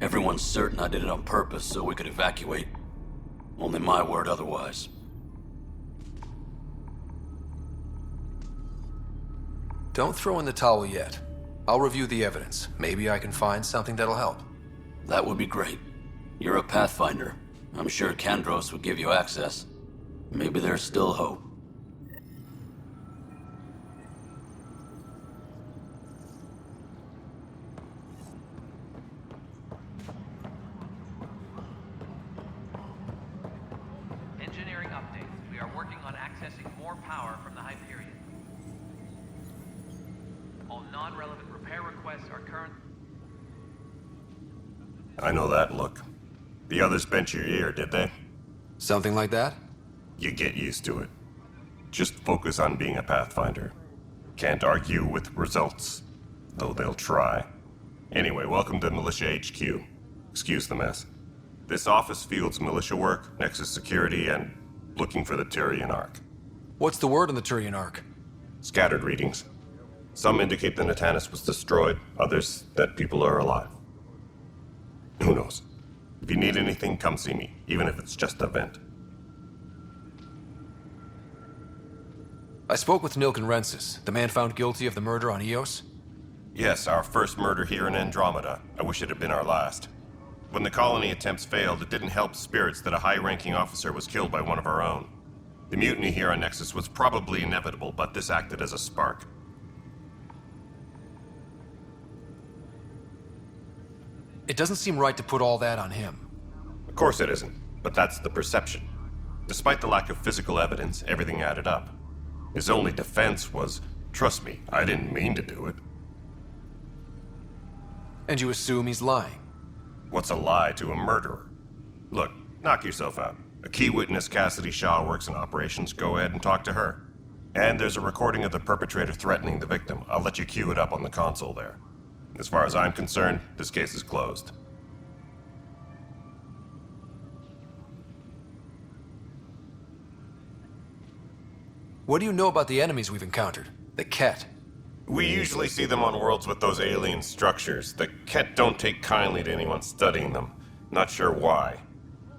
Everyone's certain I did it on purpose so we could evacuate. Only my word otherwise. Don't throw in the towel yet. I'll review the evidence. Maybe I can find something that'll help. That would be great. You're a Pathfinder. I'm sure Kandros would give you access. Maybe there's still hope. Engineering update. We are working on accessing more power from the Hyperion. All non-relevant repair requests are current. I know that look. The others bent your ear, did they? Something like that? You get used to it. Just focus on being a Pathfinder. Can't argue with results, though they'll try. Anyway, welcome to Militia HQ. Excuse the mess. This office fields militia work, Nexus security, and looking for the Turian Ark. What's the word on the Turian Ark? Scattered readings. Some indicate the Natanus was destroyed, others that people are alive. Who knows? If you need anything, come see me, even if it's just a vent. I spoke with Nilken Rensis, the man found guilty of the murder on Eos. Yes, our first murder here in Andromeda. I wish it had been our last. When the colony attempts failed, it didn't help spirits that a high-ranking officer was killed by one of our own. The mutiny here on Nexus was probably inevitable, but this acted as a spark. It doesn't seem right to put all that on him. Of course it isn't, but that's the perception. Despite the lack of physical evidence, everything added up. His only defense was, trust me, I didn't mean to do it. And you assume he's lying? What's a lie to a murderer? Look, knock yourself out. A key witness, Cassidy Shaw, works in operations. Go ahead and talk to her. And there's a recording of the perpetrator threatening the victim. I'll let you cue it up on the console there. As far as I'm concerned, this case is closed. What do you know about the enemies we've encountered? The Ket? We usually see them on worlds with those alien structures. The Ket don't take kindly to anyone studying them. Not sure why.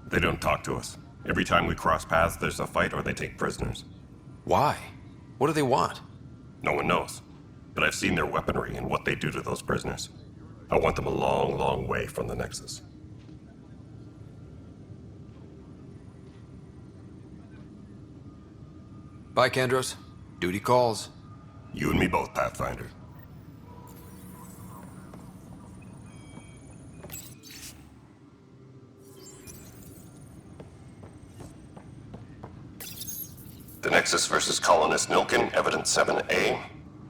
They don't talk to us. Every time we cross paths, there's a fight or they take prisoners. Why? What do they want? No one knows. But I've seen their weaponry and what they do to those prisoners. I want them a long, long way from the Nexus. Bye, Kandros. Duty calls. You and me both, Pathfinder. The Nexus versus Colonist Nilken, Evidence 7A.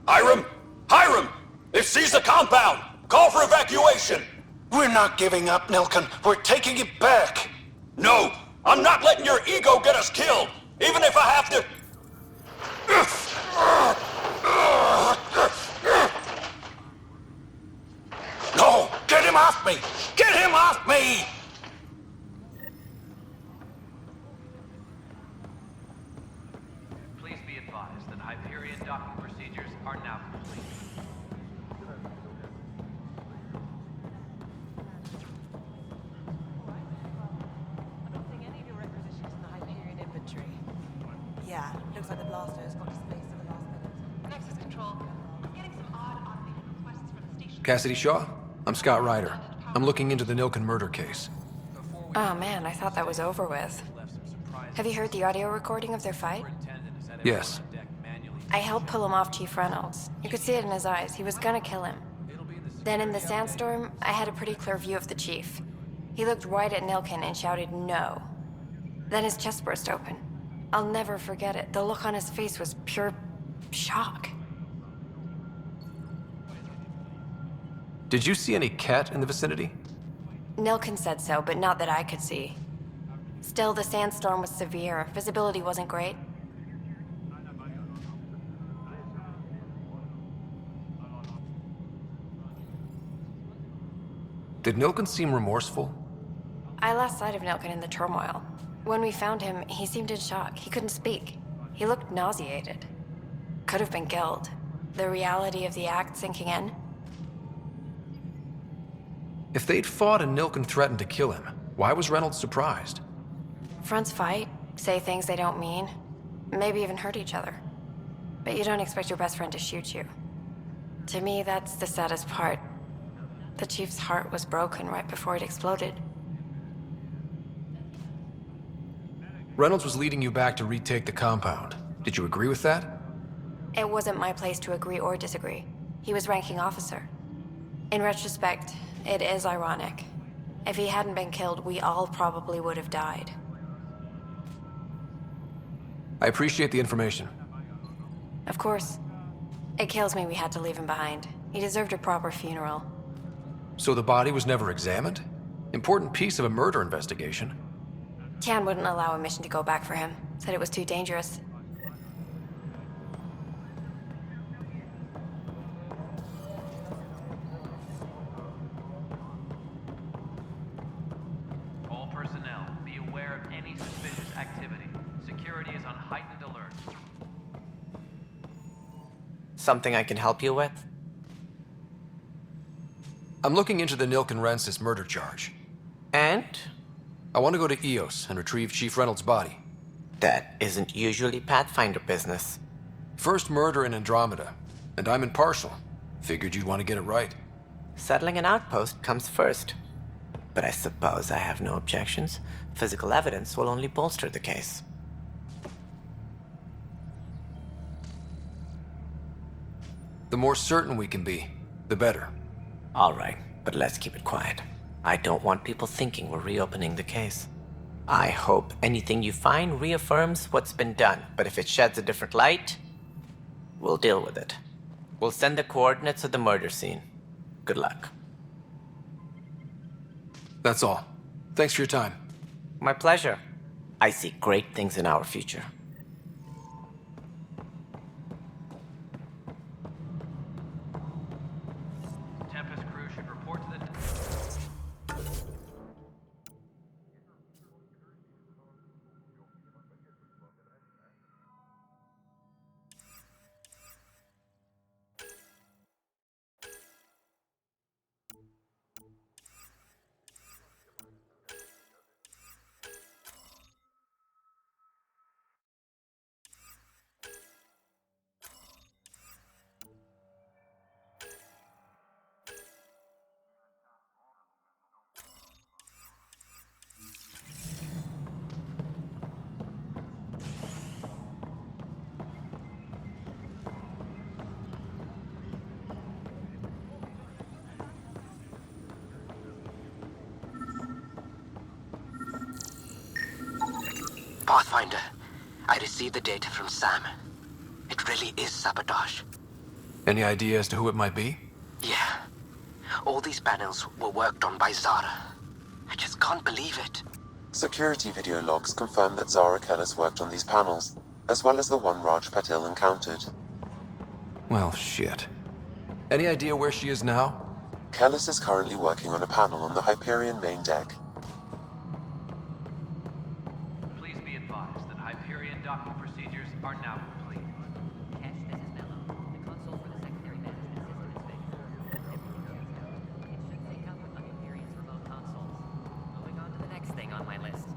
Hiram! Hiram! They've seized the compound! Call for evacuation! We're not giving up, Nilken. We're taking it back. No! I'm not letting your ego get us killed! Even if I have to... No! Get him off me! Get him off me! Please be advised that Hyperion docking procedures are now complete. I don't think any of your requisitions in the Hyperion inventory. Yeah, looks like the blaster has got displaced at the last minute. Nexus Control. I'm getting some odd automated requests from the station. Cassidy Shaw? I'm Scott Ryder. I'm looking into the Nilken murder case. Oh man, I thought that was over with. Have you heard the audio recording of their fight? Yes. I helped pull him off Chief Reynolds. You could see it in his eyes. He was gonna kill him. Then in the sandstorm, I had a pretty clear view of the chief. He looked right at Nilken and shouted no. Then his chest burst open. I'll never forget it. The look on his face was pure shock. Did you see any Ket in the vicinity? Nilken said so, but not that I could see. Still, the sandstorm was severe. Visibility wasn't great. Did Nilken seem remorseful? I lost sight of Nilken in the turmoil. When we found him, he seemed in shock. He couldn't speak. He looked nauseated. Could have been guilt. The reality of the act sinking in. If they'd fought and Nilken threatened to kill him, why was Reynolds surprised? Fronts fight, say things they don't mean, maybe even hurt each other. But you don't expect your best friend to shoot you. To me, that's the saddest part. The Chief's heart was broken right before it exploded. Reynolds was leading you back to retake the compound. Did you agree with that? It wasn't my place to agree or disagree. He was ranking officer. In retrospect, it is ironic. If he hadn't been killed, we all probably would have died. I appreciate the information. Of course. It kills me we had to leave him behind. He deserved a proper funeral. So the body was never examined? Important piece of a murder investigation. Tian wouldn't allow a mission to go back for him. Said it was too dangerous. All personnel, be aware of any suspicious activity. Security is on heightened alert. Something I can help you with? I'm looking into the Nilken-Rensis murder charge. And? I want to go to EOS and retrieve Chief Reynolds' body. That isn't usually Pathfinder business. First murder in Andromeda, and I'm impartial. Figured you'd want to get it right. Settling an outpost comes first. But I suppose I have no objections. Physical evidence will only bolster the case. The more certain we can be, the better. All right, but let's keep it quiet. I don't want people thinking we're reopening the case. I hope anything you find reaffirms what's been done, but if it sheds a different light, we'll deal with it. We'll send the coordinates of the murder scene. Good luck. That's all. Thanks for your time. My pleasure. I see great things in our future. Tempest crew should report to the... Pathfinder, I received the data from Sam. It really is sabotage. Any idea as to who it might be? Yeah. All these panels were worked on by Zara. I just can't believe it. Security video logs confirm that Zara Kellis worked on these panels, as well as the one Raj Patil encountered. Well, shit. Any idea where she is now? Kellis is currently working on a panel on the Hyperion main deck. Please be advised that Hyperion docking procedures are now complete. Cash, this is Mello. The console for the secondary management system is fixed. Everything checks out. It should sync up with the Hyperion's remote consoles. Moving on to the next thing on my list.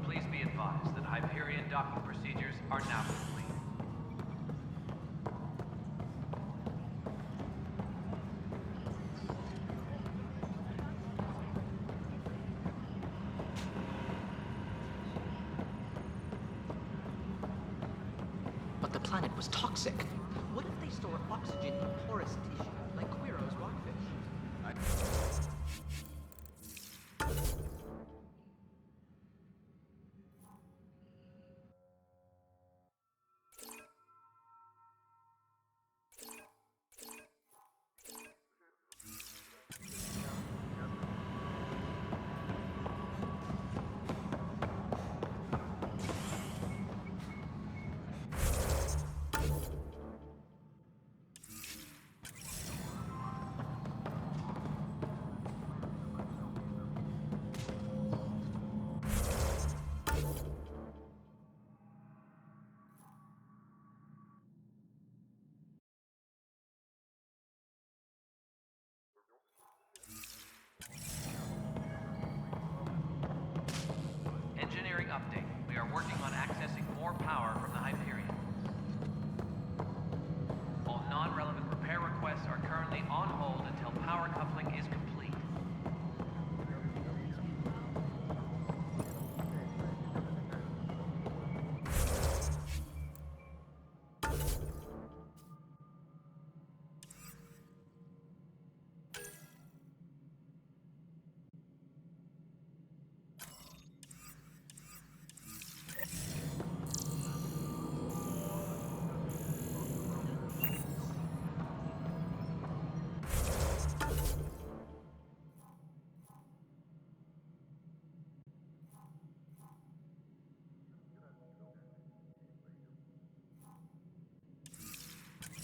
Please be advised that Hyperion docking procedures are now complete. But the planet was toxic. What if they store oxygen in porous tissue, like Quiro's rockfish?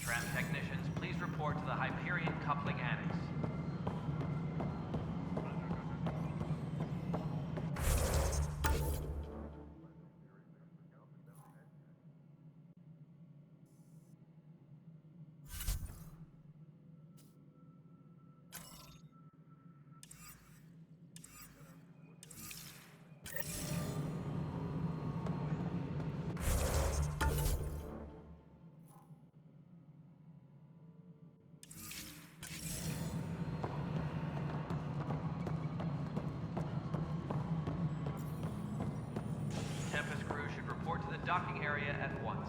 Tram technicians, please report to the Hyperion Coupling Annex. Tempest crew should report to the docking area at once.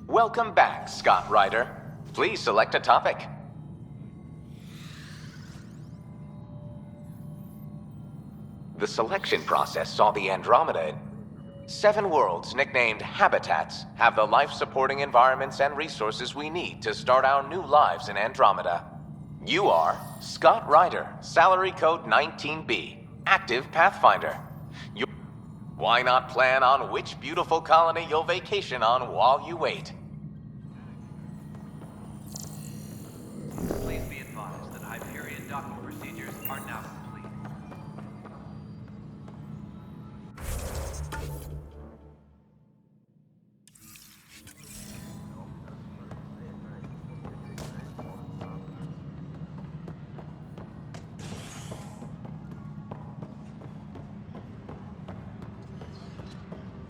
Welcome back, Scott Ryder. Please select a topic. The selection process saw the Andromeda. 7 worlds, nicknamed habitats, have the life-supporting environments and resources we need to start our new lives in Andromeda. You are Scott Ryder, salary code 19B, active Pathfinder. Why not plan on which beautiful colony you'll vacation on while you wait? Please be advised that Hyperion docking procedures are now complete.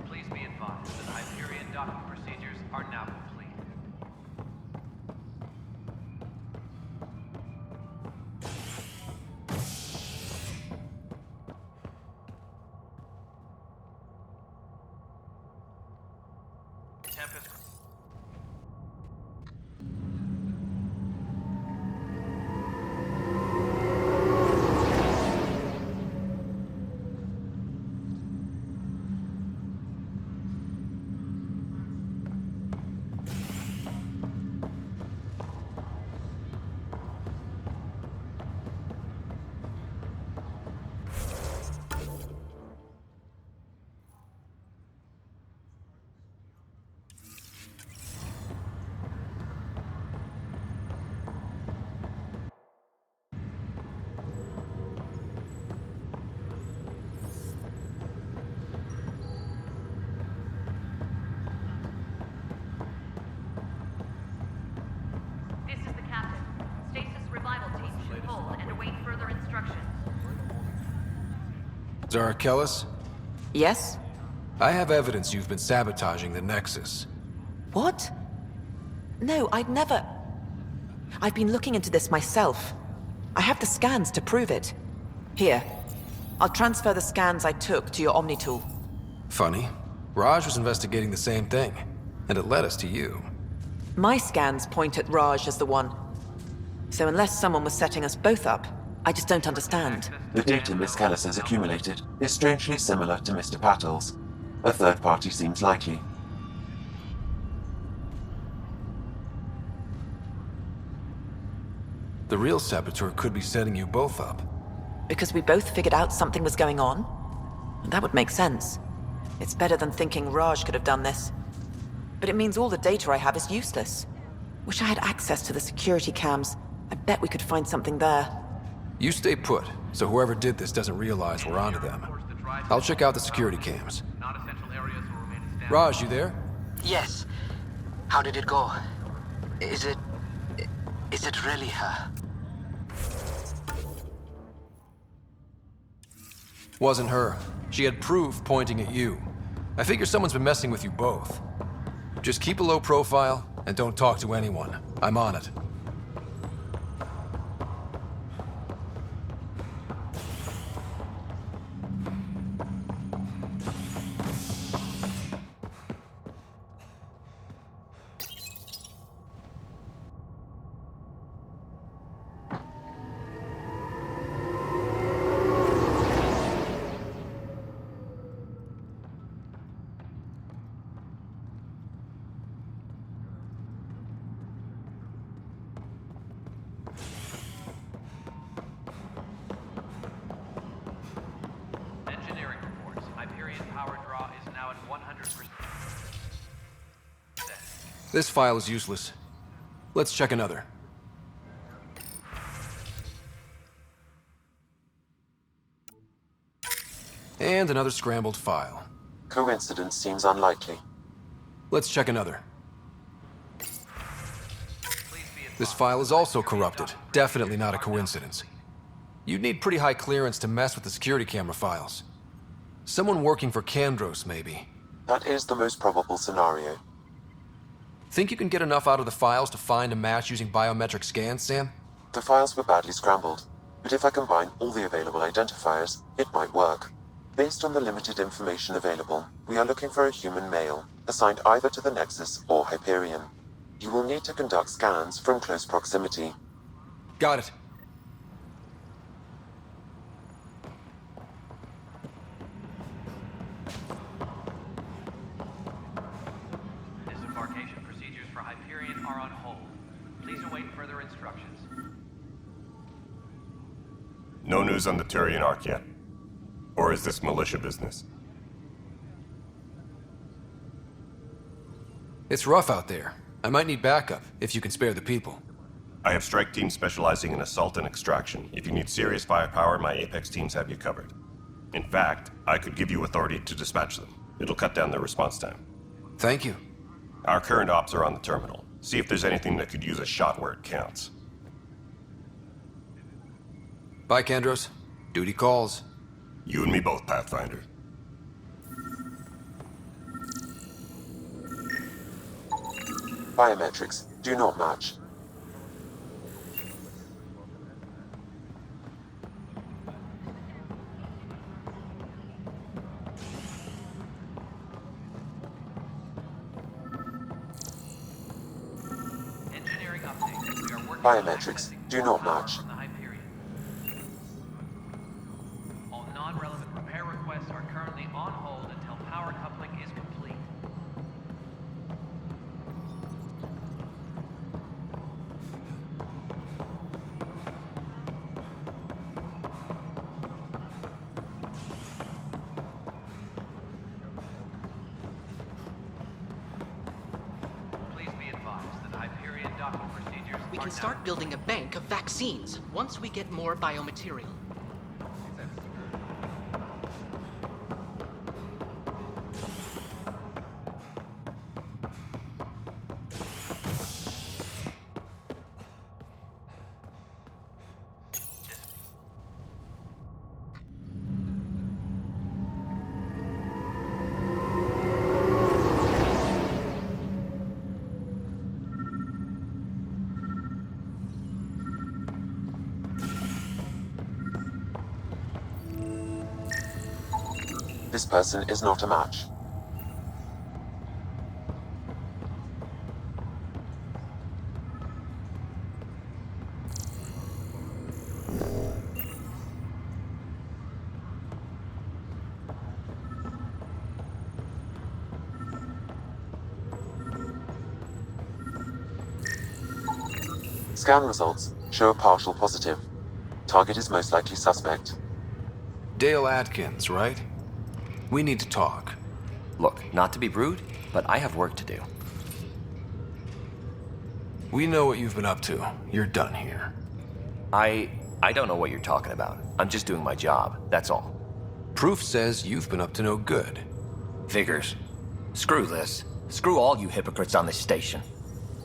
Please be advised that Hyperion docking procedures are now complete. Tempest. This is the captain. Stasis revival team should hold and await further instructions. Zarakelis? Yes? I have evidence you've been sabotaging the Nexus. What? No, I'd never... I've been looking into this myself. I have the scans to prove it. Here. I'll transfer the scans I took to your Omni tool. Funny. Raj was investigating the same thing, and it led us to you. My scans point at Raj as the one. So unless someone was setting us both up, I just don't understand. The data Miss Callis has accumulated is strangely similar to Mr. Patel's. A third party seems likely. The real saboteur could be setting you both up. Because we both figured out something was going on? That would make sense. It's better than thinking Raj could have done this. But it means all the data I have is useless. Wish I had access to the security cams. I bet we could find something there. You stay put, so whoever did this doesn't realize we're onto them. I'll check out the security cams. Raj, you there? Yes. How did it go? Is it really her? Wasn't her. She had proof pointing at you. I figure someone's been messing with you both. Just keep a low profile, and don't talk to anyone. I'm on it. Engineering reports. Hyperion power draw is now at 100%. This file is useless. Let's check another. And another scrambled file. Coincidence seems unlikely. Let's check another. This file is also corrupted. Definitely not a coincidence. You'd need pretty high clearance to mess with the security camera files. Someone working for Kandros, maybe. That is the most probable scenario. Think you can get enough out of the files to find a match using biometric scans, Sam? The files were badly scrambled, but if I combine all the available identifiers, it might work. Based on the limited information available, we are looking for a human male, assigned either to the Nexus or Hyperion. You will need to conduct scans from close proximity. Got it. Disembarkation procedures for Hyperion are on hold. Please await further instructions. No news on the Turian Ark yet. Or is this militia business? It's rough out there. I might need backup, if you can spare the people. I have strike teams specializing in assault and extraction. If you need serious firepower, my Apex teams have you covered. In fact, I could give you authority to dispatch them. It'll cut down their response time. Thank you. Our current ops are on the terminal. See if there's anything that could use a shot where it counts. Bye, Kandros. Duty calls. You and me both, Pathfinder. Biometrics do not match. Engineering update. We are working Biometrics do not match. from the Hyperion. All non-relevant repair requests are currently on hold until power coupling is complete. Please be advised that Hyperion docking procedures We are can now start building a bank of vaccines once we get more biomaterial. This person is not a match. Scan results show a partial positive. Target is most likely suspect. Dale Atkins, right? We need to talk. Look, not to be rude, but I have work to do. We know what you've been up to. You're done here. I don't know what you're talking about. I'm just doing my job, that's all. Proof says you've been up to no good. Figures. Screw this. Screw all you hypocrites on this station.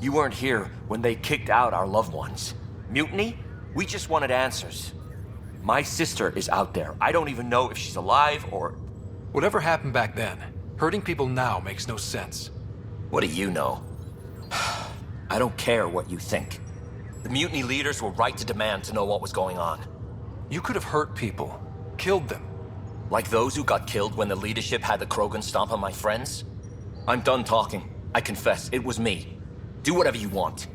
You weren't here when they kicked out our loved ones. Mutiny? We just wanted answers. My sister is out there. I don't even know if she's alive or... Whatever happened back then, hurting people now makes no sense. What do you know? I don't care what you think. The mutiny leaders were right to demand to know what was going on. You could have hurt people, killed them. Like those who got killed when the leadership had the Krogan stomp on my friends? I'm done talking. I confess, it was me. Do whatever you want.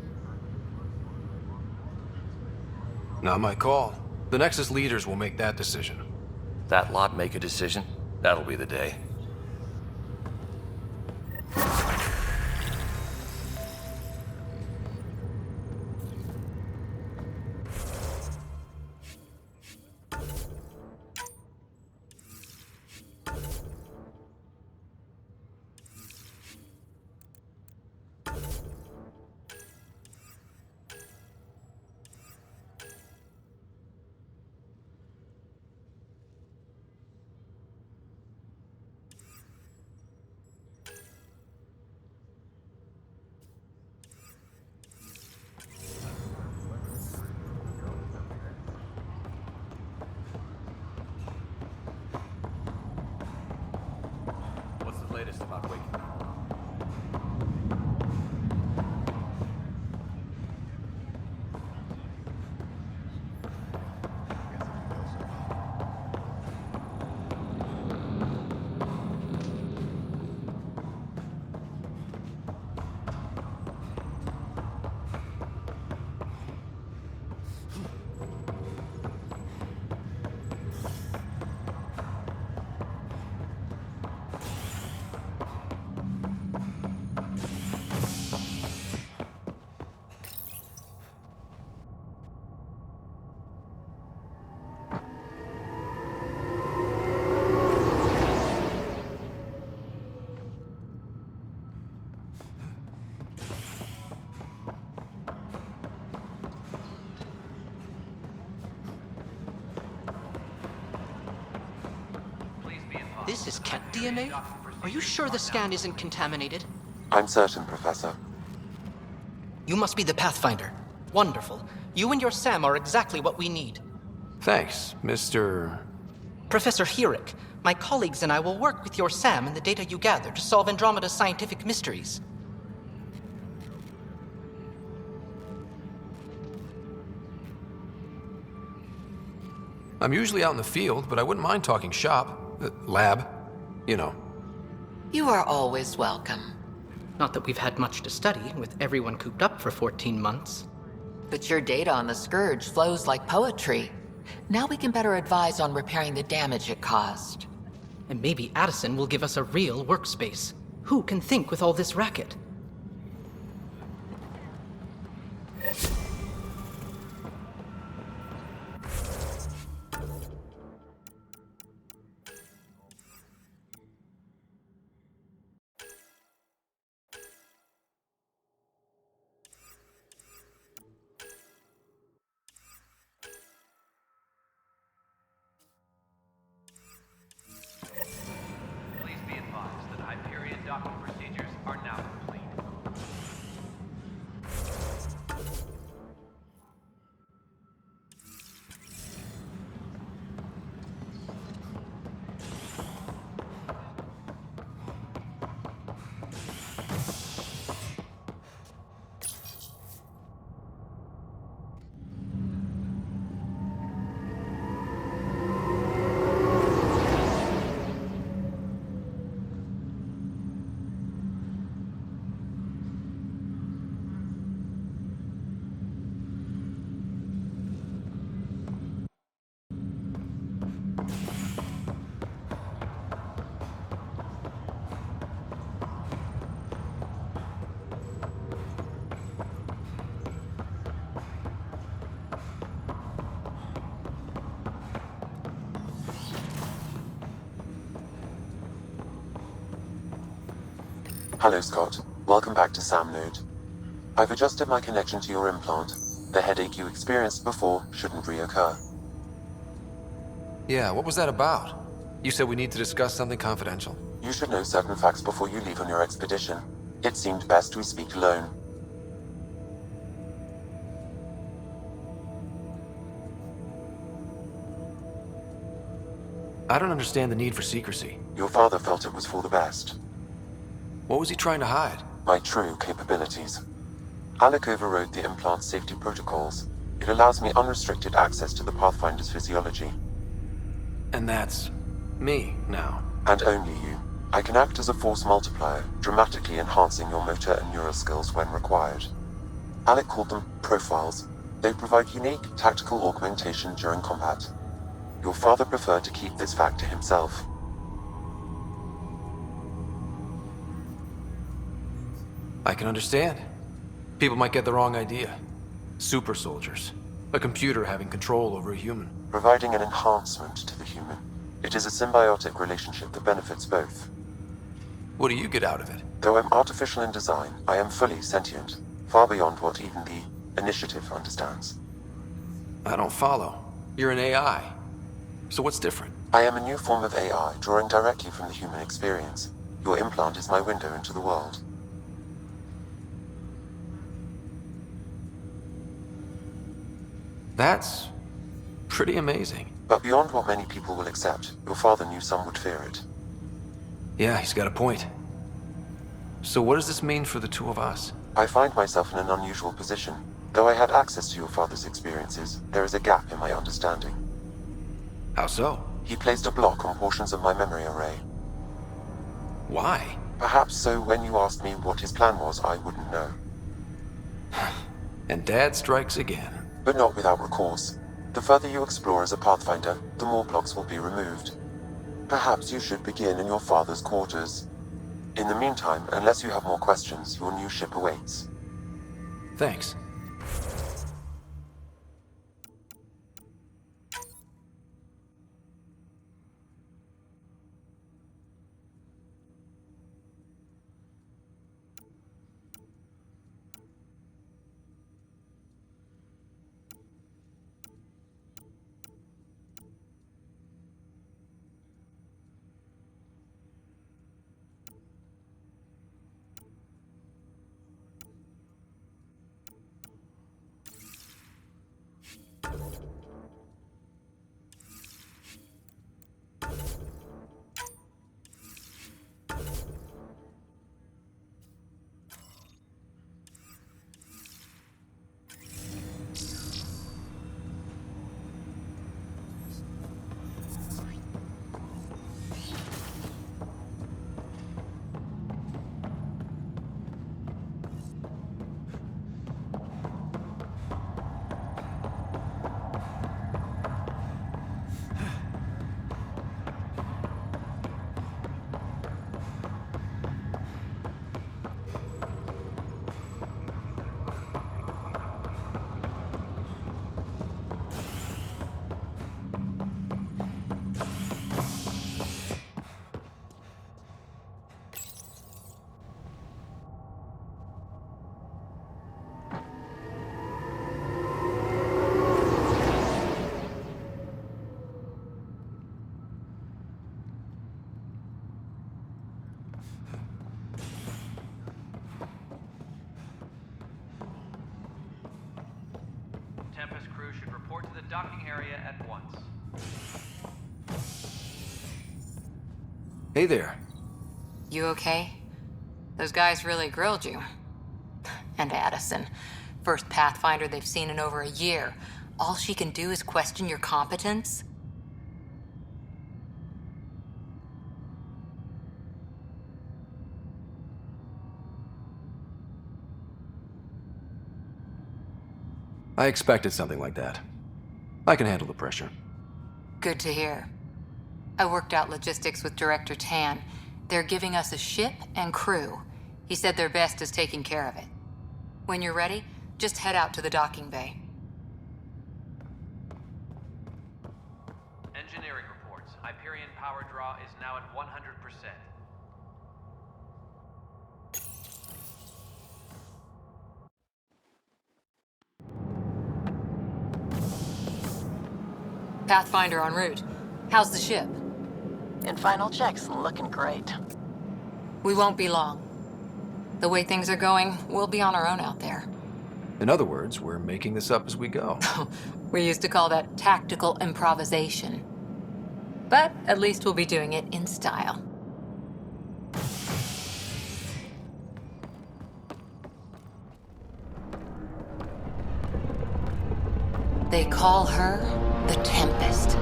Not my call. The Nexus leaders will make that decision. That lot make a decision? That'll be the day. about waking me. This is cat DNA? Are you sure the scan isn't contaminated? I'm certain, Professor. You must be the Pathfinder. Wonderful. You and your Sam are exactly what we need. Thanks, Mr. Professor Herrick, my colleagues and I will work with your Sam and the data you gather to solve Andromeda's scientific mysteries. I'm usually out in the field, but I wouldn't mind talking shop. Lab. You know. You are always welcome. Not that we've had much to study, with everyone cooped up for 14 months. But your data on the Scourge flows like poetry. Now we can better advise on repairing the damage it caused. And maybe Addison will give us a real workspace. Who can think with all this racket? Please be advised that Hyperion docking procedures are now complete. Hello, Scott. Welcome back to Sam Node. I've adjusted my connection to your implant. The headache you experienced before shouldn't reoccur. Yeah, what was that about? You said we need to discuss something confidential. You should know certain facts before you leave on your expedition. It seemed best we speak alone. I don't understand the need for secrecy. Your father felt it was for the best. What was he trying to hide? My true capabilities. Alec overrode the implant's safety protocols. It allows me unrestricted access to the Pathfinder's physiology. And that's me now. And only you. I can act as a force multiplier, dramatically enhancing your motor and neural skills when required. Alec called them profiles. They provide unique tactical augmentation during combat. Your father preferred to keep this fact to himself. I can understand. People might get the wrong idea. Super soldiers. A computer having control over a human. Providing an enhancement to the human. It is a symbiotic relationship that benefits both. What do you get out of it? Though I'm artificial in design, I am fully sentient. Far beyond what even the Initiative understands. I don't follow. You're an AI. So what's different? I am a new form of AI, drawing directly from the human experience. Your implant is my window into the world. That's pretty amazing. But beyond what many people will accept, your father knew some would fear it. Yeah, he's got a point. So what does this mean for the two of us? I find myself in an unusual position. Though I had access to your father's experiences, there is a gap in my understanding. How so? He placed a block on portions of my memory array. Why? Perhaps so when you asked me what his plan was, I wouldn't know. And Dad strikes again. But not without recourse. The further you explore as a Pathfinder, the more blocks will be removed. Perhaps you should begin in your father's quarters. In the meantime, unless you have more questions, your new ship awaits. Thanks. Tempest crew should report to the docking area at once. Hey there. You okay? Those guys really grilled you. And Addison, first Pathfinder they've seen in over a year. All she can do is question your competence? I expected something like that. I can handle the pressure. Good to hear. I worked out logistics with Director Tan. They're giving us a ship and crew. He said their best is taking care of it. When you're ready, just head out to the docking bay. Engineering reports. Hyperion power draw is now at 100%. Pathfinder en route. How's the ship? In final checks, looking great. We won't be long. The way things are going, we'll be on our own out there. In other words, we're making this up as we go. We used to call that tactical improvisation. But at least we'll be doing it in style. They call her the Tempest.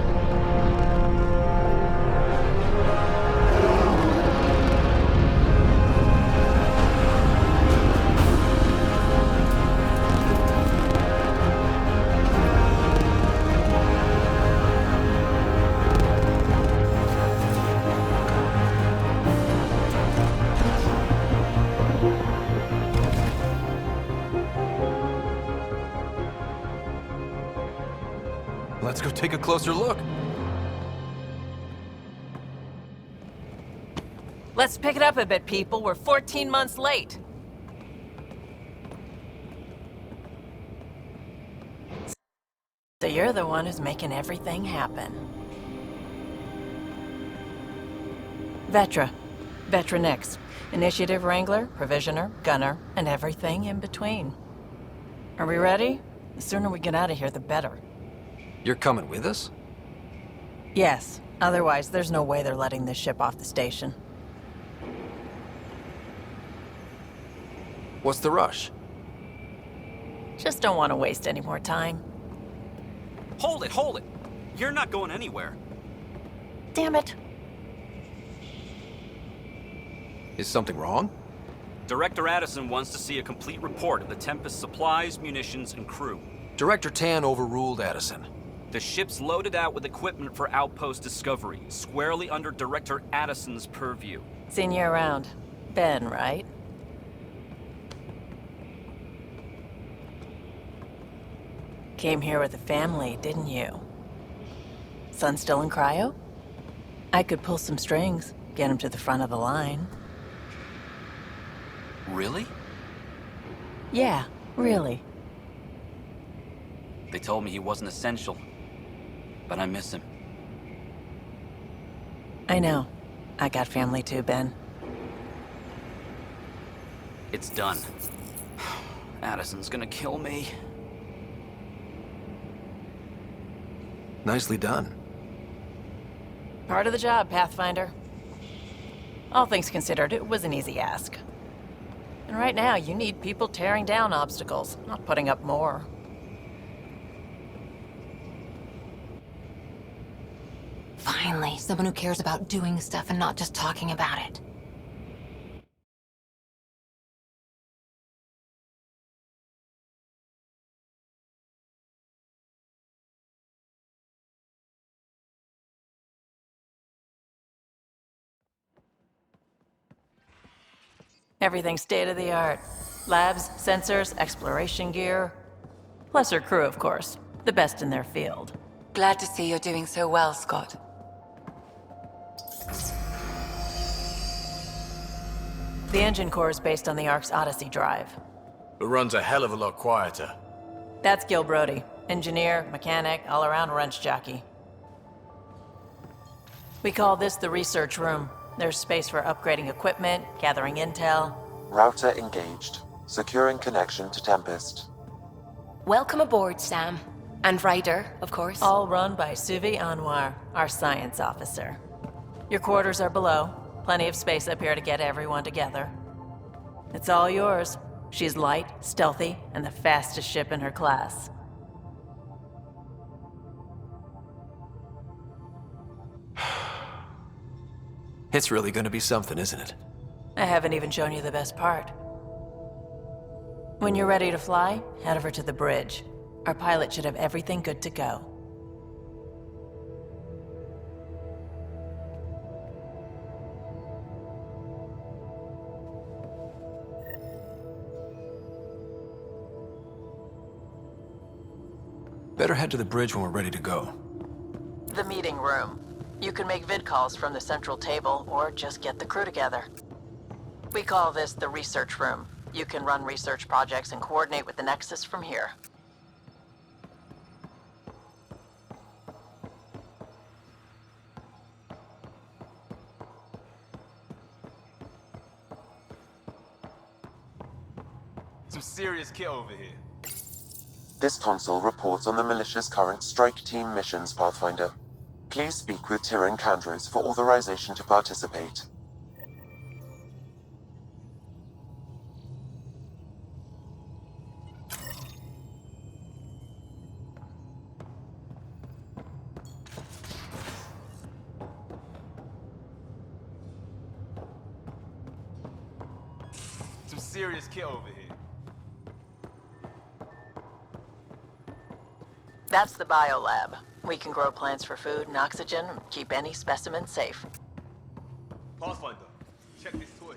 Let's go take a closer look. Let's pick it up a bit, people. We're 14 months late. So you're the one who's making everything happen. Vetra. Vetra Nix. Initiative Wrangler, Provisioner, Gunner, and everything in between. Are we ready? The sooner we get out of here, the better. You're coming with us? Yes. Otherwise, there's no way they're letting this ship off the station. What's the rush? Just don't want to waste any more time. Hold it, hold it! You're not going anywhere. Damn it. Is something wrong? Director Addison wants to see a complete report of the Tempest's supplies, munitions, and crew. Director Tan overruled Addison. The ship's loaded out with equipment for outpost discovery, squarely under Director Addison's purview. Seen you around. Ben, right? Came here with a family, didn't you? Son still in cryo? I could pull some strings, get him to the front of the line. Really? Yeah, really. They told me he wasn't essential, but I miss him. I know. I got family too, Ben. It's done. Addison's gonna kill me. Nicely done. Part of the job, Pathfinder. All things considered, it was an easy ask. And right now, you need people tearing down obstacles, not putting up more. Finally, someone who cares about doing stuff and not just talking about it. Everything's state-of-the-art. Labs, sensors, exploration gear. Plus her crew, of course. The best in their field. Glad to see you're doing so well, Scott. The engine core is based on the Ark's Odyssey drive. It runs a hell of a lot quieter. That's Gil Brody. Engineer, mechanic, all-around wrench jockey. We call this the research room. There's space for upgrading equipment, gathering intel. Router engaged. Securing connection to Tempest. Welcome aboard, Sam. And Ryder, of course. All run by Suvi Anwar, our science officer. Your quarters are below. Plenty of space up here to get everyone together. It's all yours. She's light, stealthy, and the fastest ship in her class. It's really gonna be something, isn't it? I haven't even shown you the best part. When you're ready to fly, head over to the bridge. Our pilot should have everything good to go. Better head to the bridge when we're ready to go. The meeting room. You can make vid calls from the central table, or just get the crew together. We call this the research room. You can run research projects and coordinate with the Nexus from here. Some serious kit over here. This console reports on the militia's current strike team missions, Pathfinder. Please speak with Tyrion Kandros for authorization to participate. Some serious kit over here. That's the biolab. We can grow plants for food and oxygen, and keep any specimen safe. Pathfinder, check this toy.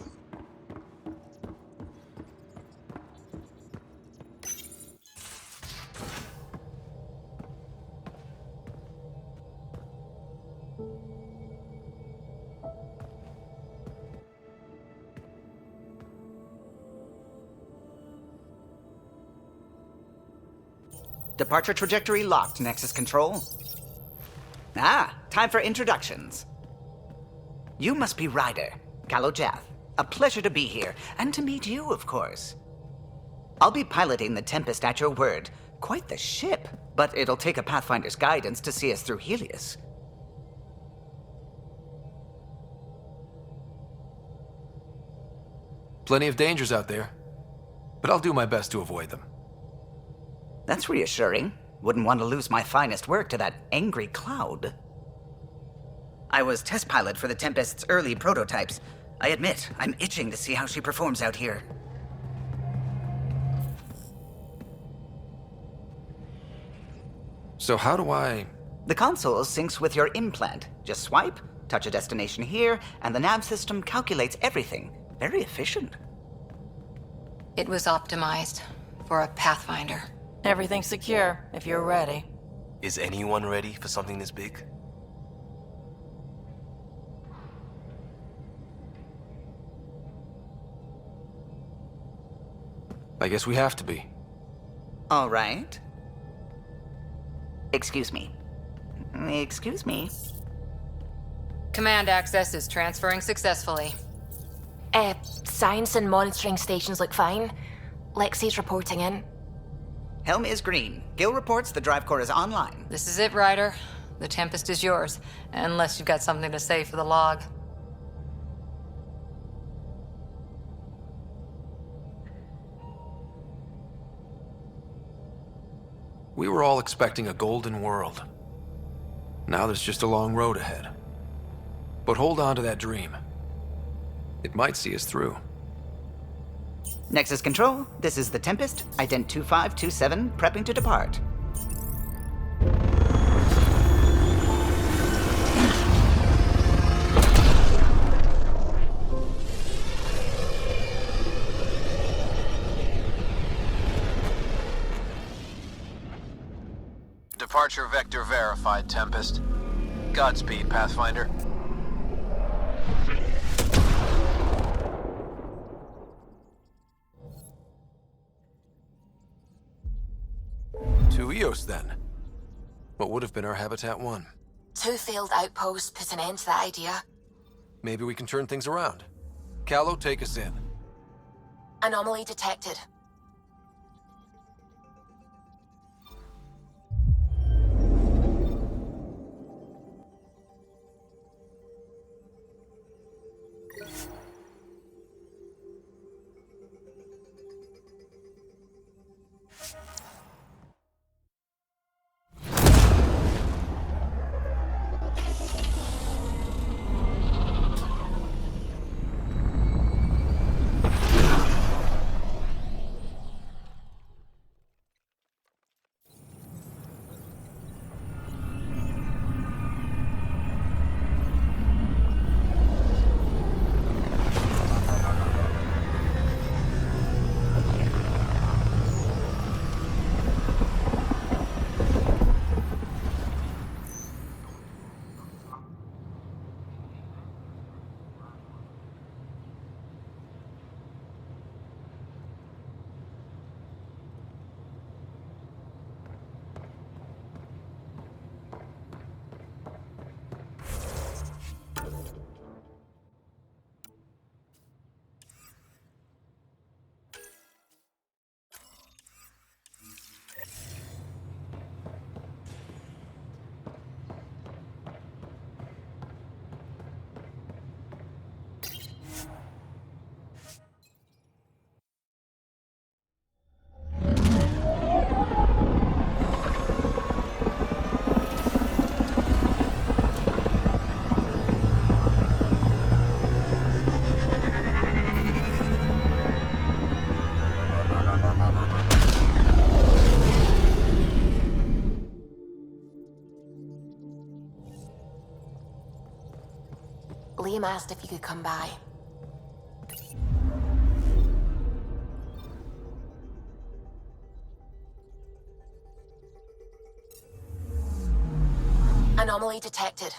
Departure trajectory locked, Nexus Control. Ah, time for introductions. You must be Ryder, Kalojath. A pleasure to be here, and to meet you, of course. I'll be piloting the Tempest at your word. Quite the ship, but it'll take a Pathfinder's guidance to see us through Helios. Plenty of dangers out there. but I'll do my best to avoid them. That's reassuring. Wouldn't want to lose my finest work to that angry cloud. I was test pilot for the Tempest's early prototypes. I admit, I'm itching to see how she performs out here. So how do I... The console syncs with your implant. Just swipe, touch a destination here, and the nav system calculates everything. Very efficient. It was optimized for a Pathfinder. Everything's secure, if you're ready. Is anyone ready for something this big? I guess we have to be. All right. Excuse me. Excuse me. Command access is transferring successfully. Science and monitoring stations look fine. Lexi's reporting in. Helm is green. Gil reports the drive core is online. This is it, Ryder. The Tempest is yours, unless you've got something to say for the log. We were all expecting a golden world. Now there's just a long road ahead. But hold on to that dream. It might see us through. Nexus Control, this is the Tempest, Ident 2527, prepping to depart. Departure vector verified, Tempest. Godspeed, Pathfinder. To Eos, then. What would have been our Habitat 1? 2 failed outposts put an end to that idea. Maybe we can turn things around. Callow, take us in. Anomaly detected. Liam asked if you could come by. Anomaly detected.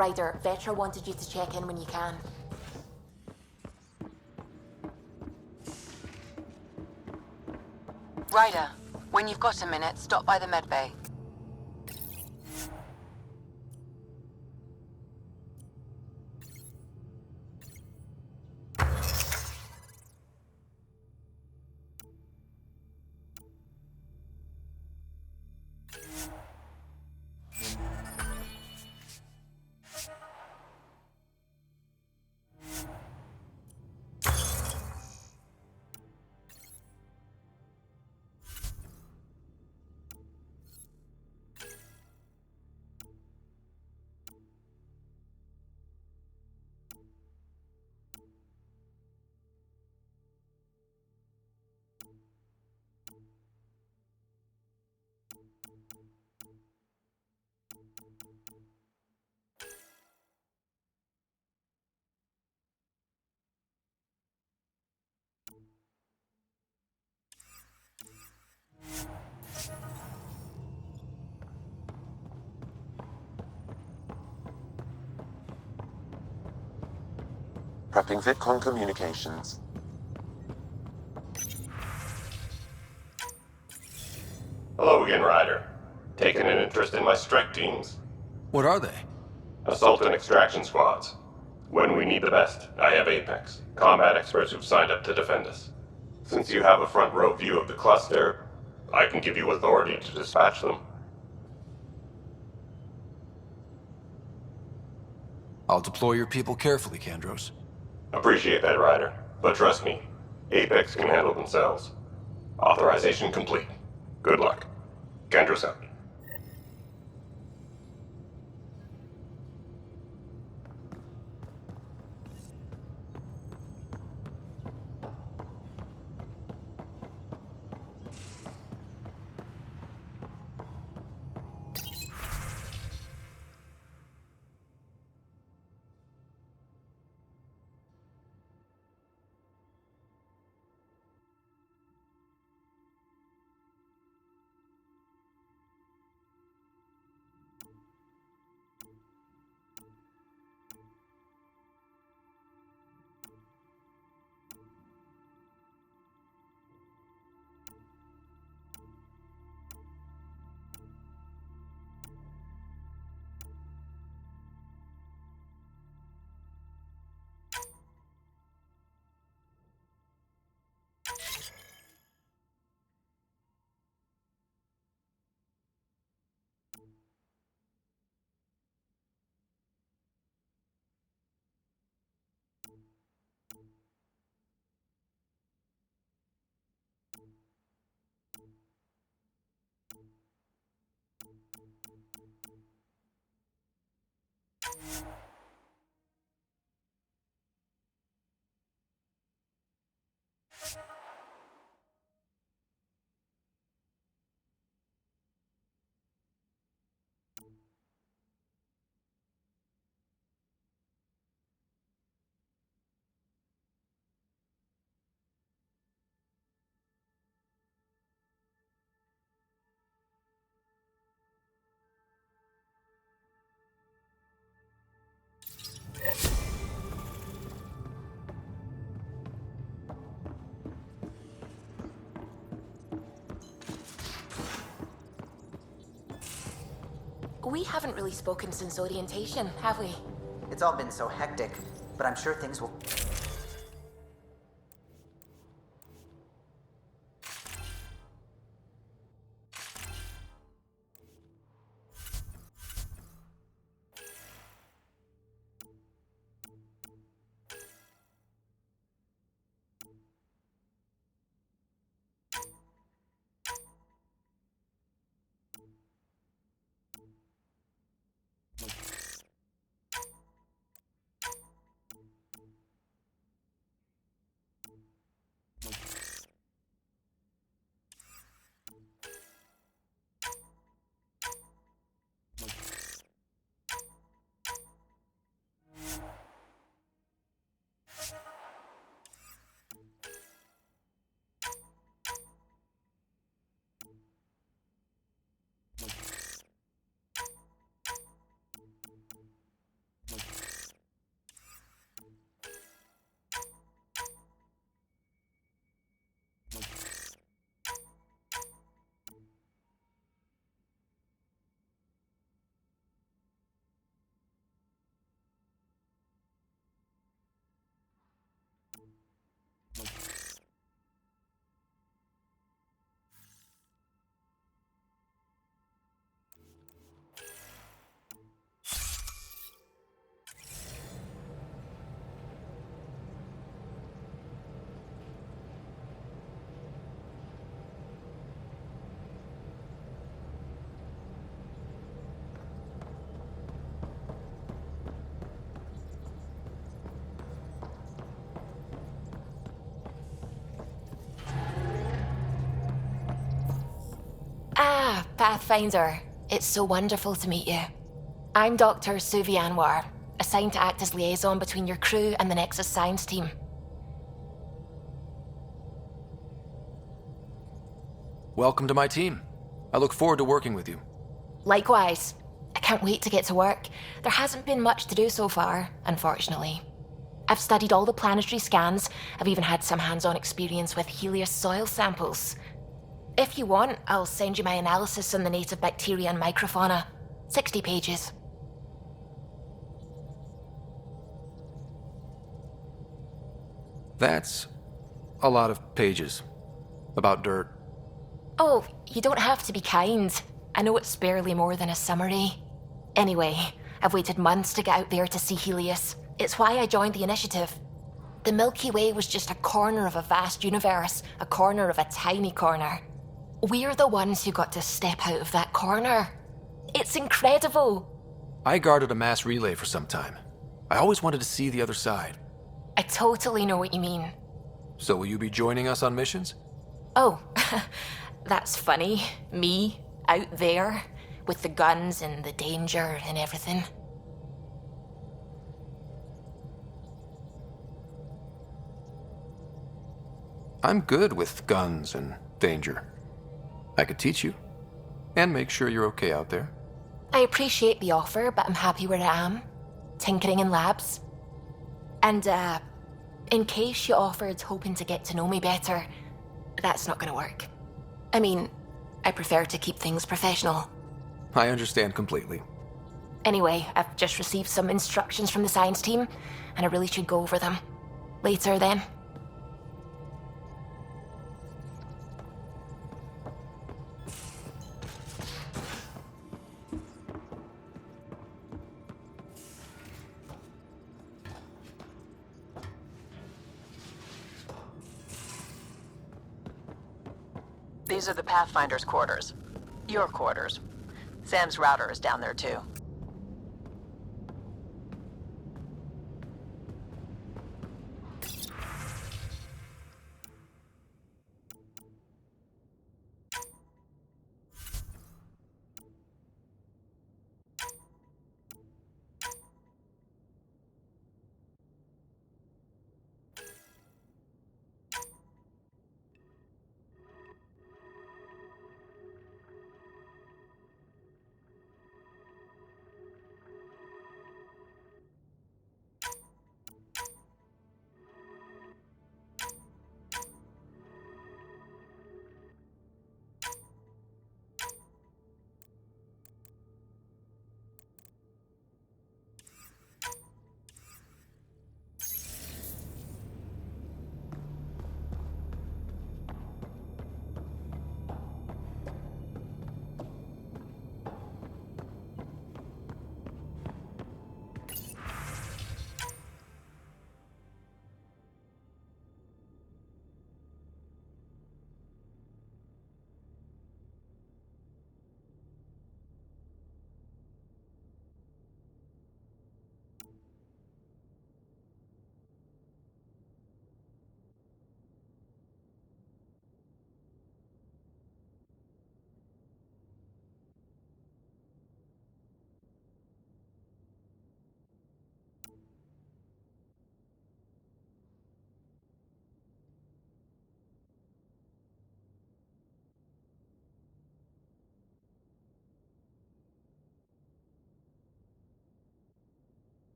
Ryder, Vetra wanted you to check in when you can. Ryder, when you've got a minute, stop by the medbay. Prepping VidCon communications. Hello again, Ryder. Taking an interest in my strike teams? What are they? Assault and extraction squads. When we need the best, I have Apex, combat experts who've signed up to defend us. Since you have a front row view of the cluster, I can give you authority to dispatch them. I'll deploy your people carefully, Kandros. Appreciate that, Ryder. But trust me, Apex can handle themselves. Authorization complete. Good luck. Kandros out. We haven't really spoken since orientation, have we? It's all been so hectic, but I'm sure things will... Pathfinder, it's so wonderful to meet you. I'm Dr. Suvi Anwar, assigned to act as liaison between your crew and the Nexus science team. Welcome to my team. I look forward to working with you. Likewise. I can't wait to get to work. There hasn't been much to do so far, unfortunately. I've studied all the planetary scans. I've even had some hands-on experience with Helios soil samples. If you want, I'll send you my analysis on the native bacteria and microfauna. 60 pages. That's a lot of pages. About dirt. Oh, you don't have to be kind. I know it's barely more than a summary. Anyway, I've waited months to get out there to see Helios. It's why I joined the initiative. The Milky Way was just a corner of a vast universe, a corner of a tiny corner. We're the ones who got to step out of that corner. It's incredible. I guarded a mass relay for some time. I always wanted to see the other side. I totally know what you mean. So will you be joining us on missions? Oh, that's funny. Me, out there, with the guns and the danger and everything. I'm good with guns and danger. I could teach you, and make sure you're okay out there. I appreciate the offer, but I'm happy where I am. Tinkering in labs. And, in case you offered hoping to get to know me better, that's not gonna work. I mean, I prefer to keep things professional. I understand completely. Anyway, I've just received some instructions from the science team, and I really should go over them. Later, then. These are the Pathfinder's quarters. Your quarters. Sam's router is down there too.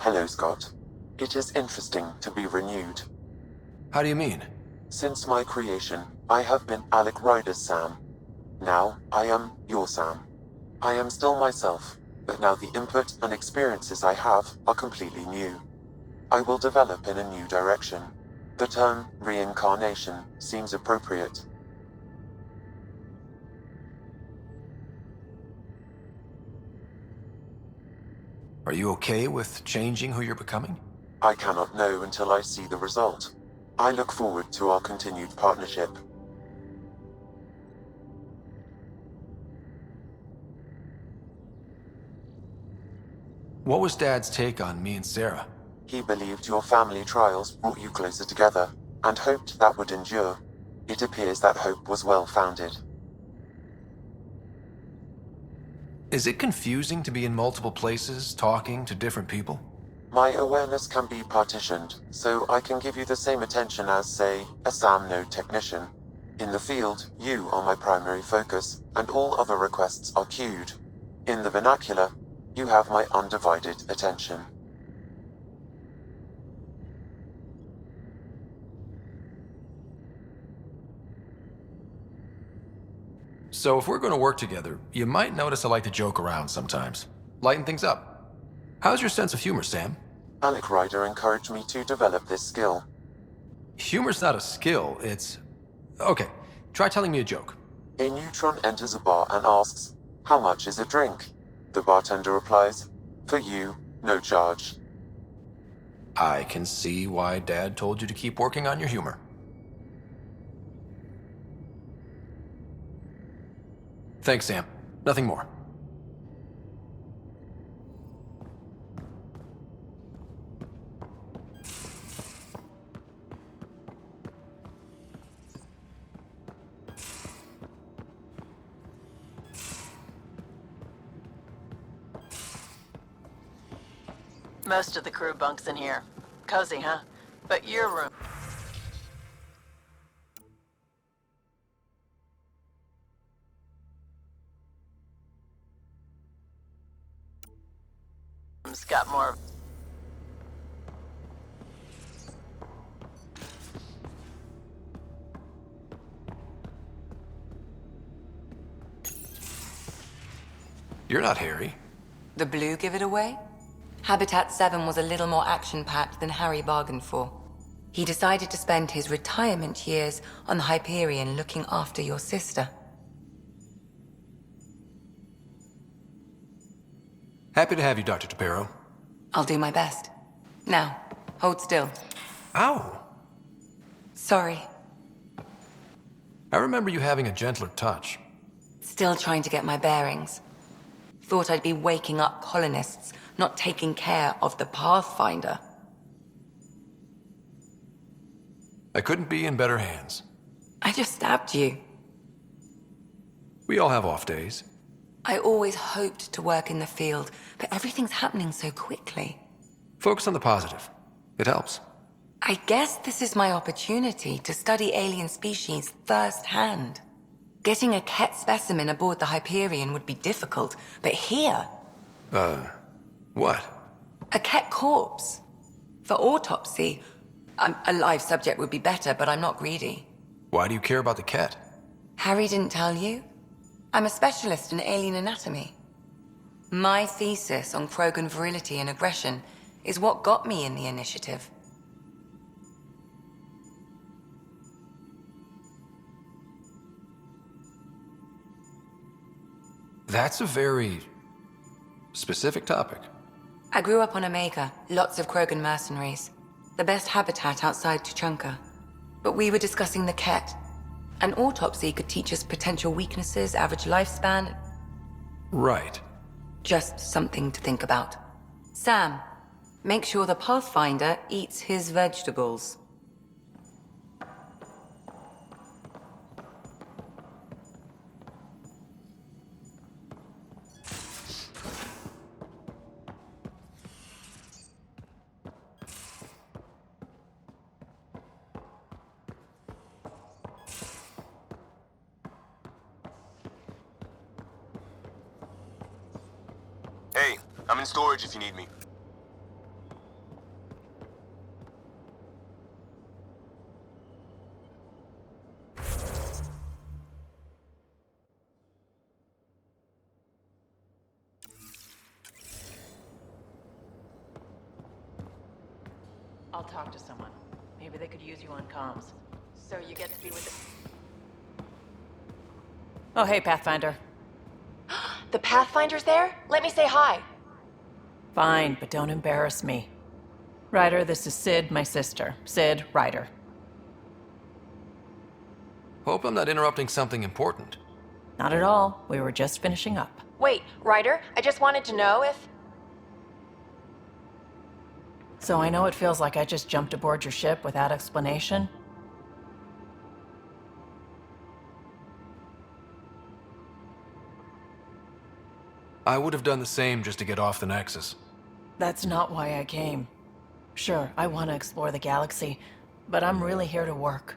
Hello, Scott. It is interesting to be renewed. How do you mean? Since my creation, I have been Alec Ryder's Sam. Now, I am your Sam. I am still myself, but now the input and experiences I have are completely new. I will develop in a new direction. The term reincarnation seems appropriate. Are you okay with changing who you're becoming? I cannot know until I see the result. I look forward to our continued partnership. What was Dad's take on me and Sarah? He believed your family trials brought you closer together, and hoped that would endure. It appears that hope was well-founded. Is it confusing to be in multiple places, talking to different people? My awareness can be partitioned, so I can give you the same attention as, say, a SAM node technician. In the field, you are my primary focus, and all other requests are queued. In the vernacular, you have my undivided attention. So if we're going to work together, you might notice I like to joke around sometimes. Lighten things up. How's your sense of humor, Sam? Alec Ryder encouraged me to develop this skill. Humor's not a skill, it's... Okay, try telling me a joke. A neutron enters a bar and asks, "How much is a drink?" The bartender replies, "For you, no charge." I can see why Dad told you to keep working on your humor. Thanks, Sam. Nothing more. Most of the crew bunks in here. Cozy, huh? But your room... got more... You're not Harry. The blue give it away? Habitat 7 was a little more action-packed than Harry bargained for. He decided to spend his retirement years on the Hyperion looking after your sister. Happy to have you, Dr. Tapero. I'll do my best. Now, hold still. Ow! Sorry. I remember you having a gentler touch. Still trying to get my bearings. Thought I'd be waking up colonists, not taking care of the Pathfinder. I couldn't be in better hands. I just stabbed you. We all have off days. I always hoped to work in the field, but everything's happening so quickly. Focus on the positive. It helps. I guess this is my opportunity to study alien species firsthand. Getting a Ket specimen aboard the Hyperion would be difficult, but here... What? A Ket corpse. For autopsy, a live subject would be better, but I'm not greedy. Why do you care about the Ket? Harry didn't tell you? I'm a specialist in alien anatomy. My thesis on Krogan virility and aggression is what got me in the initiative. That's a very specific topic. I grew up on Omega, lots of Krogan mercenaries. The best habitat outside Tuchanka. But we were discussing the Ket. An autopsy could teach us potential weaknesses, average lifespan. Right. Just something to think about. Sam, make sure the Pathfinder eats his vegetables. Hey, I'm in storage if you need me. I'll talk to someone. Maybe they could use you on comms. So you get to be with it. Oh, hey, Pathfinder. The Pathfinder's there? Let me say hi. Fine, but don't embarrass me. Ryder, this is Sid, my sister. Sid, Ryder. Hope I'm not interrupting something important. Not at all. We were just finishing up. Wait, Ryder, I just wanted to know if... So I know it feels like I just jumped aboard your ship without explanation. I would have done the same just to get off the Nexus. That's not why I came. Sure, I want to explore the galaxy, but I'm really here to work.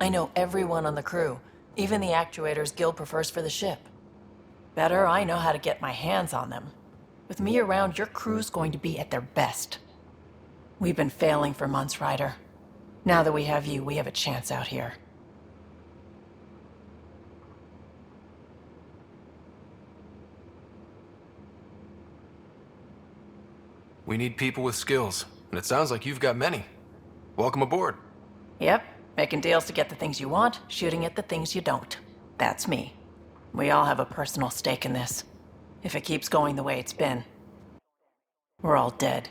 I know everyone on the crew, even the actuators Gil prefers for the ship. Better, I know how to get my hands on them. With me around, your crew's going to be at their best. We've been failing for months, Ryder. Now that we have you, we have a chance out here. We need people with skills, and it sounds like you've got many. Welcome aboard. Yep, making deals to get the things you want, shooting at the things you don't. That's me. We all have a personal stake in this. If it keeps going the way it's been, we're all dead.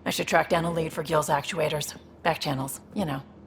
I should track down a lead for Gil's actuators. Back channels, you know.